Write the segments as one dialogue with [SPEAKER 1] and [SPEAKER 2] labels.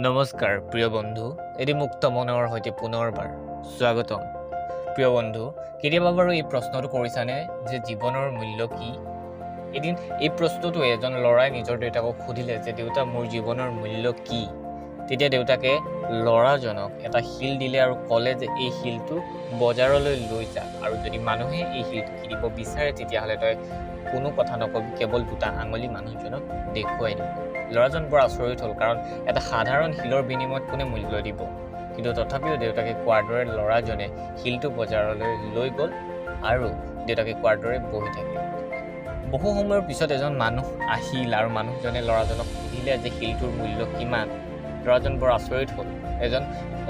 [SPEAKER 1] নমস্কাৰ প্ৰিয় বন্ধু, এটি মুক্ত মনৰ সৈতে পুনৰবাৰ স্বাগতম। প্ৰিয় বন্ধু, কেতিয়াবা বাৰু এই প্ৰশ্নটো কৰিছানে যে জীৱনৰ মূল্য কি? এদিন এই প্ৰশ্নটো এজন ল'ৰাই নিজৰ দেউতাকক সুধিলে যে দেউতা, মোৰ জীৱনৰ মূল্য কি? তেতিয়া দেউতাকে ল'ৰাজনক এটা শিল দিলে আৰু ক'লে যে এই শিলটো বজাৰলৈ লৈ যা, আৰু যদি মানুহে এই শিলটো কিনিব বিচাৰে তেতিয়াহ'লে তই কোনো কথা নকবি, কেৱল দুটা আঙুলি মানুহজনক দেখুৱাই দিবি। ল'ৰাজন বৰ আচৰিত হ'ল, কাৰণ এটা সাধাৰণ শিলৰ বিনিময়ত কোনে মূল্য দিব? কিন্তু তথাপিও দেউতাকে কোৱাৰ দৰে ল'ৰাজনে শিলটো বজাৰলৈ লৈ গ'ল আৰু দেউতাকে কোৱাৰ দৰে বহি থাকিল। বহু সময়ৰ পিছত এজন মানুহ আহিল আৰু মানুহজনে ল'ৰাজনক সুধিলে যে শিলটোৰ মূল্য কিমান? ল'ৰাজন বৰ আচৰিত হ'ল।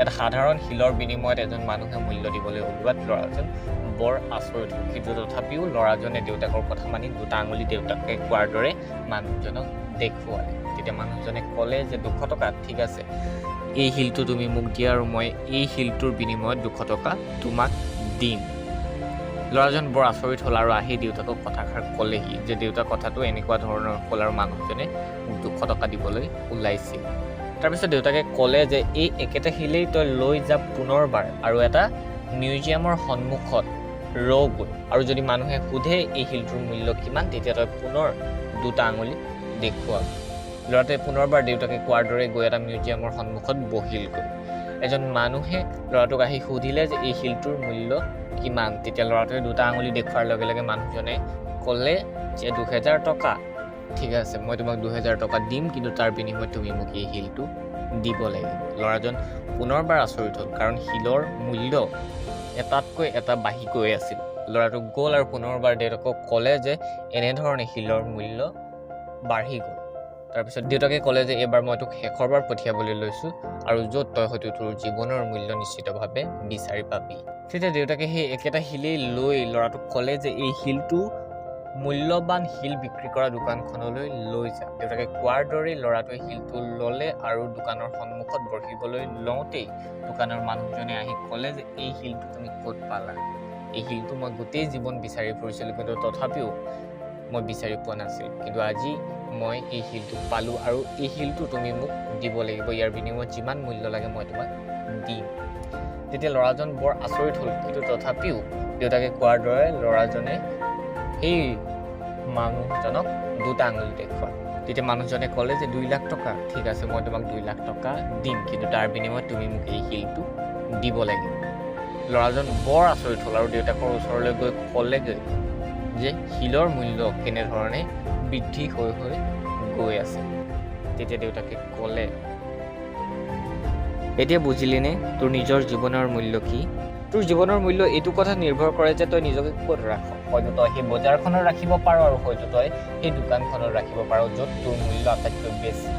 [SPEAKER 1] এটা সাধাৰণ শিলৰ বিনিময়ত এজন মানুহে মূল্য দিবলৈ ওলোৱাত ল'ৰাজন বৰ আচৰিত হ'ল। কিন্তু তথাপিও ল'ৰাজনে দেউতাকৰ কথা মানি দুটা আঙুলি দেউতাকে কোৱাৰ দৰে মানুহজনক দেখুৱালে। তেতিয়া মানুহজনে ক'লে যে 200 টকা, ঠিক আছে, এই শিলটো তুমি মোক দিয়া আৰু মই এই শিলটোৰ বিনিময়ত 200 টকা তোমাক দিম। ল'ৰাজন বৰ আচৰিত হ'ল আৰু আহি দেউতাকক কথাষাৰ ক'লেহি যে দেউতাক কথাটো এনেকুৱা ধৰণৰ হ'ল আৰু মানুহজনে মোক 200 টকা দিবলৈ ওলাইছিল। তাৰপিছত দেউতাকে ক'লে যে এই একেটা শিলেই তই লৈ যা পুনৰবাৰ আৰু এটা মিউজিয়ামৰ সন্মুখত ৰগৈ, আৰু যদি মানুহে সোধে এই শিলটোৰ মূল্য কিমান, তেতিয়া তই পুনৰ দুটা আঙুলি দেখুৱা। ল'ৰাটোৱে পুনৰবাৰ দেউতাকে কোৱাৰ দৰে গৈ এটা মিউজিয়ামৰ সন্মুখত বহিলগৈ। এজন মানুহে ল'ৰাটোক আহি সুধিলে যে এই শিলটোৰ মূল্য কিমান? তেতিয়া ল'ৰাটোৱে দুটা আঙুলি দেখুৱাৰ লগে লগে মানুহজনে ক'লে যে 2000 টকা, ঠিক আছে, মই তোমাক 2000 টকা দিম, কিন্তু তাৰ বিনিময়ত তুমি মোক এই শিলটো দিব লাগিব। ল'ৰাজন পুনৰবাৰ আচৰিত হ'ল, কাৰণ শিলৰ মূল্য এটাতকৈ এটা বাঢ়ি গৈ আছিল। ল'ৰাটো গ'ল আৰু পুনৰবাৰ দেউতাকক ক'লে যে এনেধৰণে শিলৰ মূল্য বাঢ়ি গ'ল। তাৰপিছত দেউতাকে ক'লে যে এইবাৰ মই তোক শেষৰবাৰ পঠিয়াবলৈ লৈছোঁ, আৰু য'ত তই হয়তো তোৰ জীৱনৰ মূল্য নিশ্চিতভাৱে বিচাৰি পাবি। তেতিয়া দেউতাকে সেই একেটা শিলেই লৈ ল'ৰাটোক ক'লে যে এই শিলটো মূল্যৱান শিল বিক্ৰী কৰা দোকানখনলৈ লৈ যা। দেউতাকে কোৱাৰ দৰেই ল'ৰাটোৱে শিলটো ল'লে আৰু দোকানৰ সন্মুখত বহিবলৈ লওঁতেই দোকানৰ মানুহজনে আহি ক'লে যে এই শিলটো তুমি ক'ত পালা? এই শিলটো মই গোটেই জীৱন বিচাৰি ফুৰিছিলোঁ, কিন্তু তথাপিও মই বিচাৰি পোৱা নাছিলোঁ, কিন্তু আজি মই এই শিলটো পালোঁ আৰু এই শিলটো তুমি মোক দিব লাগিব। ইয়াৰ বিনিময়ত যিমান মূল্য লাগে মই তোমাক দিম। তেতিয়া ল'ৰাজন বৰ আচৰিত হ'ল, কিন্তু তথাপিও দেউতাকে কোৱাৰ দৰে ল'ৰাজনে সেই মানুহজনক দুটা আঙুলি দেখুৱাল। তেতিয়া মানুহজনে ক'লে যে 2 লাখ টকা, ঠিক আছে, মই তোমাক 2 লাখ টকা দিম, কিন্তু তাৰ বিনিময়ত তুমি মোক এই শিলটো দিব লাগিব। ল'ৰাজন বৰ আচৰিত হ'ল আৰু দেউতাকৰ ওচৰলৈ গৈ ক'লেগৈ যে শিলৰ মূল্য কেনেধৰণে বৃদ্ধি হৈ হৈ গৈ আছে। তেতিয়া দেউতাকে ক'লে, এতিয়া বুজিলিনে তোৰ নিজৰ জীৱনৰ মূল্য কি? তোৰ জীৱনৰ মূল্য এইটো কথা নিৰ্ভৰ কৰে যে তই নিজকে ক'ত ৰাখ। হয়তো তই সেই বজাৰখনত ৰাখিব পাৰ, আৰু হয়তো তই সেই দোকানখনত ৰাখিব পাৰ য'ত তোৰ মূল্য আটাইতকৈ বেছি,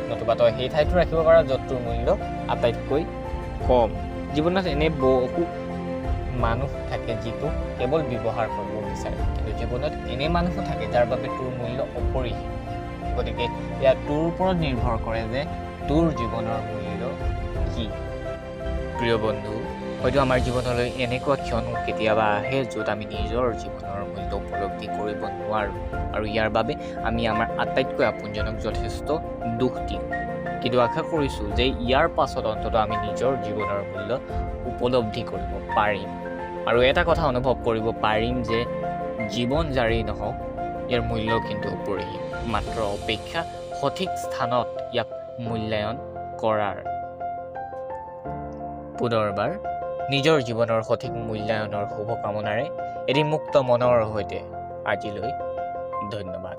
[SPEAKER 1] নতুবা তই সেই ঠাইতো ৰাখিব পাৰ য'ত তোৰ মূল্য আটাইতকৈ কম। জীৱনত এনে বহু মানুহ থাকে যিটো কেৱল ব্যৱহাৰ কৰিব বিচাৰে, কিন্তু জীৱনত এনে মানুহো থাকে যাৰ বাবে তোৰ মূল্য অপৰিসীম। গতিকে এয়া তোৰ ওপৰত নিৰ্ভৰ কৰে যে তোৰ জীৱনৰ মূল্য কি। প্ৰিয় বন্ধু, হয়তো আমাৰ জীৱনলৈ এনেকুৱা ক্ষণ কেতিয়াবা আহে য'ত আমি নিজৰ জীৱনৰ মূল্য উপলব্ধি কৰিব নোৱাৰোঁ, আৰু ইয়াৰ বাবে আমি আমাৰ আটাইতকৈ আপোনজনক যথেষ্ট দুখ দিওঁ। কিন্তু আশা কৰিছোঁ যে ইয়াৰ পাছত অন্ততঃ আমি নিজৰ জীৱনৰ মূল্য উপলব্ধি কৰিব পাৰিম, আৰু এটা কথা অনুভৱ কৰিব পাৰিম যে জীৱন যাৰেই নহওক ইয়াৰ মূল্য কিন্তু অপৰিসীম, মাত্ৰ অপেক্ষা সঠিক স্থানত ইয়াক মূল্যায়ন কৰাৰ। পুনৰবাৰ নিজৰ জীৱনৰ সঠিক মূল্যায়নৰ শুভকামনাৰে এটি মুক্ত মনৰ সৈতে আজিলৈ ধন্যবাদ।